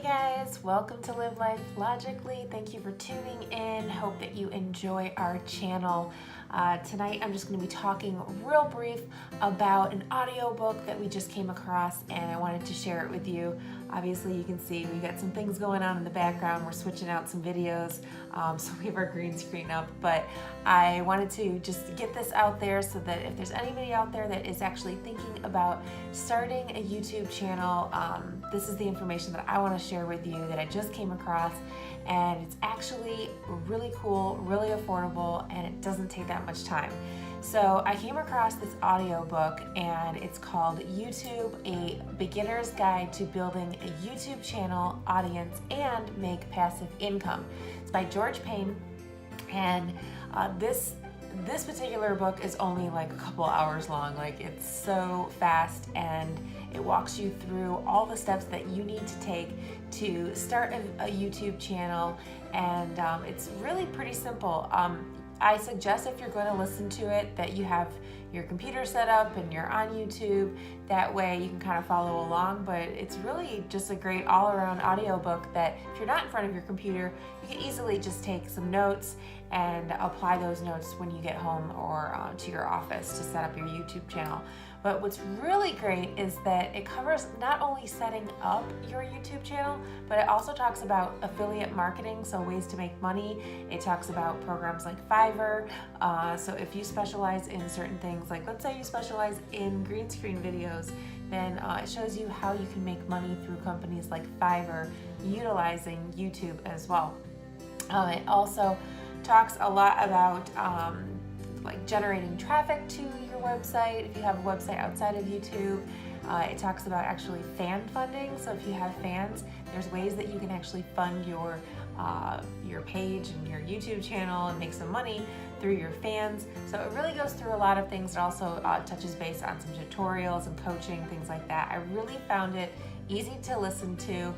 guys, welcome to Live Life Logically. Thank you for tuning in. Hope that you enjoy our channel. Tonight I'm just going to be talking real brief about an audiobook that we just came across, and I wanted to share it with you. Obviously you can see we got some things going on in the background. We're switching out some videos, so we have our green screen up, but I wanted to just get this out there so that if there's anybody out there that is actually thinking about starting a YouTube channel, this is the information that I want to share with you that I just came across, and it's actually really cool, really affordable, and it doesn't take that much time. So I came across this audiobook, and it's called YouTube, A Beginner's Guide to Building a YouTube Channel, Audience, and Make Passive Income. It's by George Payne, and this particular book is only like a couple hours long. Like, it's so fast, and it walks you through all the steps that you need to take to start a YouTube channel, and it's really pretty simple. I suggest, if you're going to listen to it, that you have your computer set up and you're on YouTube. That way you can kind of follow along, but it's really just a great all-around audiobook that if you're not in front of your computer, you can easily just take some notes and apply those notes when you get home or to your office to set up your YouTube channel. But what's really great is that it covers not only setting up your YouTube channel, but it also talks about affiliate marketing, so ways to make money. It talks about programs like Fiverr. So if you specialize in certain things, like let's say you specialize in green screen videos, then it shows you how you can make money through companies like Fiverr utilizing YouTube as well. It also talks a lot about like generating traffic to your website if you have a website outside of YouTube. It talks about actually fan funding. So if you have fans, there's ways that you can actually fund your page and your YouTube channel and make some money through your fans. So it really goes through a lot of things. It also touches base on some tutorials and coaching, things like that. I really found it easy to listen to.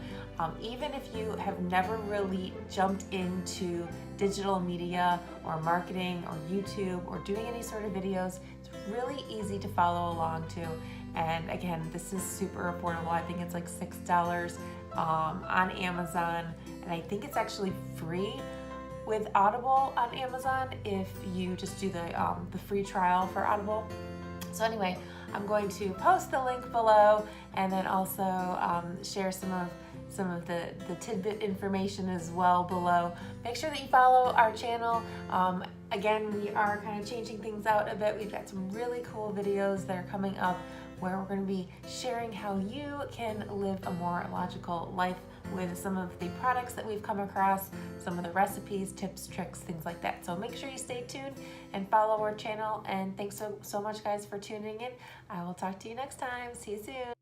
Even if you have never really jumped into digital media or marketing or YouTube or doing any sort of videos, it's really easy to follow along to. And again, this is super affordable. I think it's like $6 on Amazon, and I think it's actually free with Audible on Amazon if you just do the free trial for Audible. So anyway, I'm going to post the link below, and then also share some of the tidbit information as well below. Make sure that you follow our channel. Again, we are kind of changing things out a bit. We've got some really cool videos that are coming up where we're going to be sharing how you can live a more logical life with some of the products that we've come across, some of the recipes, tips, tricks, things like that. So make sure you stay tuned and follow our channel. And thanks so much, guys, for tuning in. I will talk to you next time. See you soon.